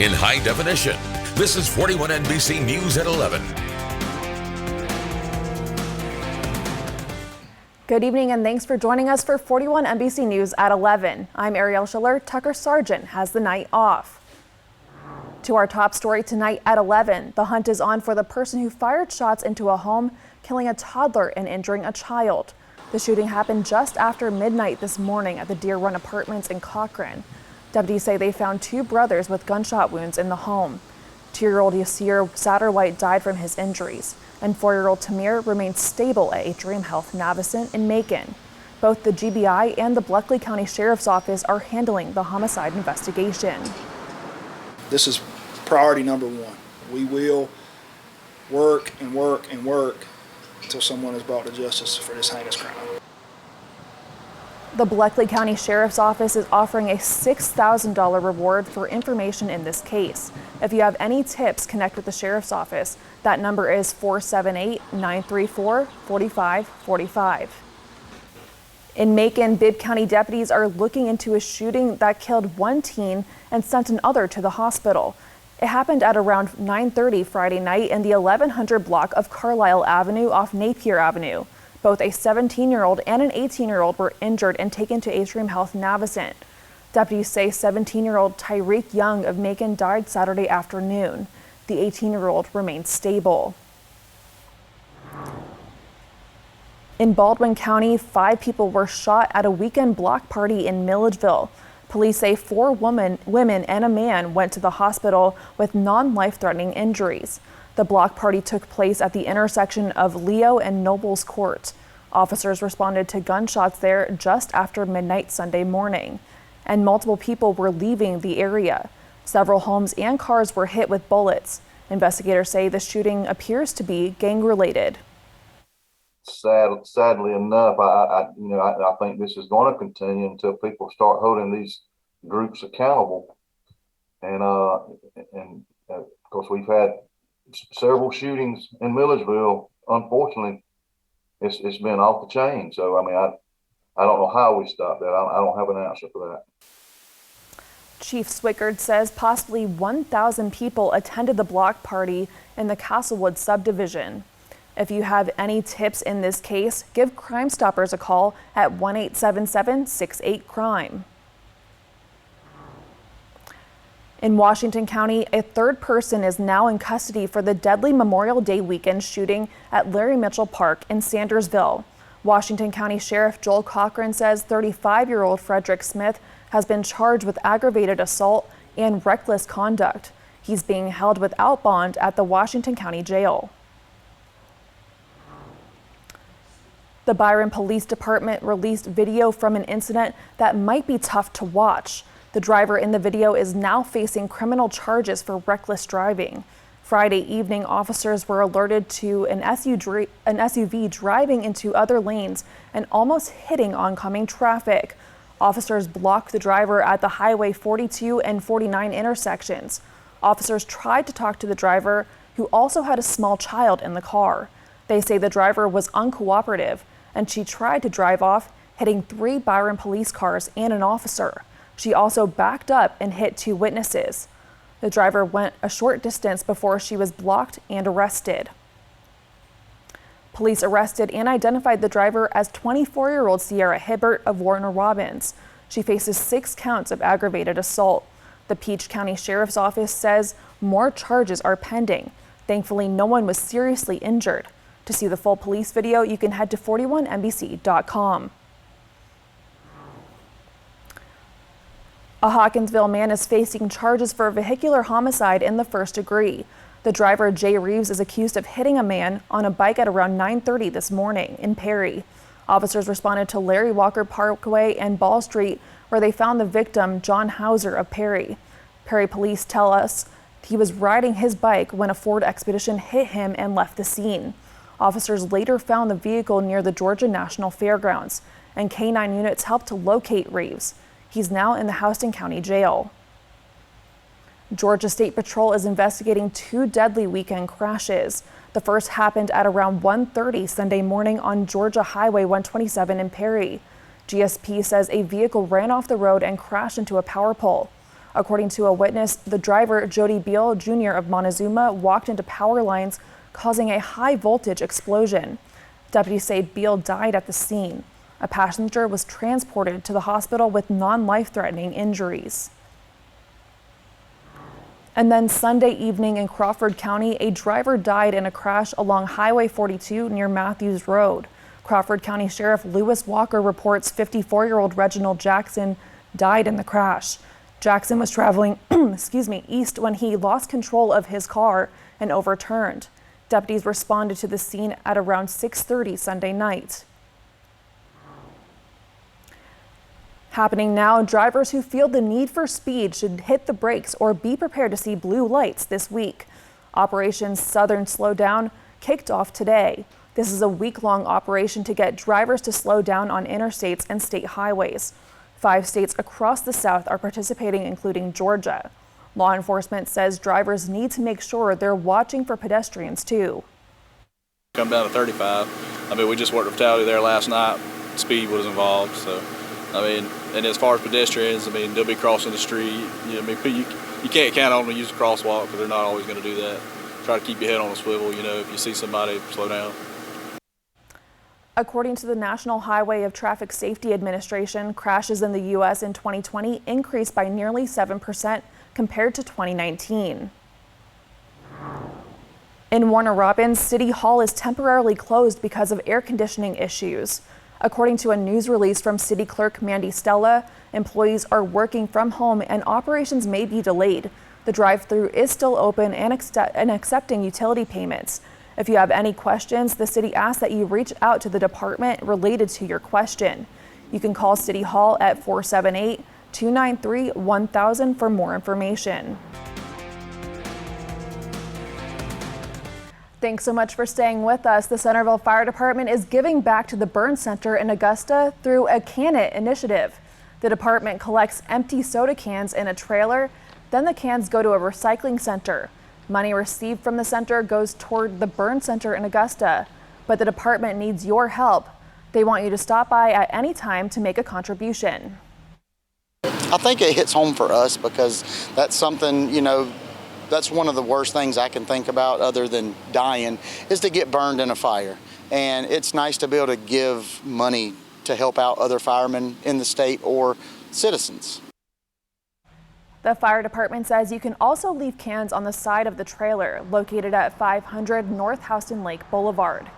in high definition. This is 41 NBC News at 11. Good evening and thanks for joining us for 41 NBC News at 11. I'm Ariel. Tucker Sargent has the night off. To our top story tonight at 11, the hunt is on for the person who fired shots into a home, killing a toddler and injuring a child. The shooting happened just after midnight this morning at the Deer Run Apartments in Cochrane. Deputies say they found two brothers with gunshot wounds in the home. 2-year-old Yasir Satterwhite died from his injuries, and 4-year-old Tamir remains stable at Atrium Health Navicent in Macon. Both the GBI and the Bleckley County Sheriff's Office are handling the homicide investigation. This is priority number one. We will work and work and work until someone is brought to justice for this heinous crime. The Bleckley County Sheriff's Office is offering a $6,000 reward for information in this case. If you have any tips, connect with the Sheriff's Office. That number is 478-934-4545. In Macon, Bibb County deputies are looking into a shooting that killed one teen and sent another to the hospital. It happened at around 9:30 Friday night in the 1100 block of Carlisle Avenue off Napier Avenue. Both a 17-year-old and an 18-year-old were injured and taken to Atrium Health Navicent. Deputies say 17-year-old Tyreek Young of Macon died Saturday afternoon. The 18-year-old remains stable. In Baldwin County, 5 people were shot at a weekend block party in Milledgeville. Police say 4 women and a man went to the hospital with non-life-threatening injuries. The block party took place at the intersection of Leo and Nobles Court. Officers responded to gunshots there just after midnight Sunday morning, and multiple people were leaving the area. Several homes and cars were hit with bullets. Investigators say the shooting appears to be gang-related. Sadly enough, I think this is going to continue until people start holding these groups accountable. And of course, we've had several shootings in Milledgeville. Unfortunately, it's been off the chain. So I mean, I don't know how we stop that. I don't have an answer for that. Chief Swickard says possibly 1,000 people attended the block party in the Castlewood subdivision. If you have any tips in this case, give Crime Stoppers a call at 1-877-68-CRIME. In Washington County, a third person is now in custody for the deadly Memorial Day weekend shooting at Larry Mitchell Park in Sandersville. Washington County Sheriff Joel Cochran says 35-year-old Frederick Smith has been charged with aggravated assault and reckless conduct. He's being held without bond at the Washington County Jail. The Byron Police Department released video from an incident that might be tough to watch. The driver in the video is now facing criminal charges for reckless driving. Friday evening, officers were alerted to an SUV driving into other lanes and almost hitting oncoming traffic. Officers blocked the driver at the Highway 42 and 49 intersections. Officers tried to talk to the driver, who also had a small child in the car. They say the driver was uncooperative, and she tried to drive off, hitting 3 Byron police cars and an officer. She also backed up and hit 2 witnesses. The driver went a short distance before she was blocked and arrested. Police arrested and identified the driver as 24-year-old Sierra Hibbert of Warner Robins. She faces 6 counts of aggravated assault. The Peach County Sheriff's Office says more charges are pending. Thankfully, no one was seriously injured. To see the full police video, you can head to 41NBC.com. A Hawkinsville man is facing charges for vehicular homicide in the first degree. The driver, Jay Reeves, is accused of hitting a man on a bike at around 9:30 this morning in Perry. Officers responded to Larry Walker Parkway and Ball Street, where they found the victim, John Hauser of Perry. Perry police tell us he was riding his bike when a Ford Expedition hit him and left the scene. Officers later found the vehicle near the Georgia National Fairgrounds, and K-9 units helped to locate Reeves. He's now in the Houston County Jail. Georgia State Patrol is investigating 2 deadly weekend crashes. The first happened at around 1:30 Sunday morning on Georgia Highway 127 in Perry. GSP says a vehicle ran off the road and crashed into a power pole. According to a witness, the driver, Jody Beal Jr. of Montezuma, walked into power lines, causing a high voltage explosion. Deputies say Beal died at the scene. A passenger was transported to the hospital with non-life-threatening injuries. And then Sunday evening in Crawford County, a driver died in a crash along Highway 42 near Matthews Road. Crawford County Sheriff Lewis Walker reports 54-year-old Reginald Jackson died in the crash. Jackson was traveling east when he lost control of his car and overturned. Deputies responded to the scene at around 6:30 Sunday night. Happening now, drivers who feel the need for speed should hit the brakes or be prepared to see blue lights this week. Operation Southern Slowdown kicked off today. This is a week-long operation to get drivers to slow down on interstates and state highways. 5 states across the South are participating, including Georgia. Law enforcement says drivers need to make sure they're watching for pedestrians too. Come down to 35. I mean, we just worked a fatality there last night. Speed was involved, so I mean, and as far as pedestrians, I mean, they'll be crossing the street. You know, I mean, you can't count on them to use a crosswalk because they're not always going to do that. Try to keep your head on a swivel. You know, if you see somebody, slow down. According to the National Highway of Traffic Safety Administration, crashes in the U.S. in 2020 increased by nearly 7% compared to 2019. In Warner Robins, City Hall is temporarily closed because of air conditioning issues. According to a news release from City Clerk Mandy Stella, employees are working from home and operations may be delayed. The drive-thru is still open and accepting utility payments. If you have any questions, the city asks that you reach out to the department related to your question. You can call City Hall at 478-293-1000 for more information. Thanks so much for staying with us. The Centerville Fire Department is giving back to the Burn Center in Augusta through a Can It initiative. The department collects empty soda cans in a trailer, then the cans go to a recycling center. Money received from the center goes toward the Burn Center in Augusta, but the department needs your help. They want you to stop by at any time to make a contribution. I think it hits home for us because that's something, you know, that's one of the worst things I can think about other than dying is to get burned in a fire. And it's nice to be able to give money to help out other firemen in the state or citizens. The fire department says you can also leave cans on the side of the trailer located at 500 North Houston Lake Boulevard.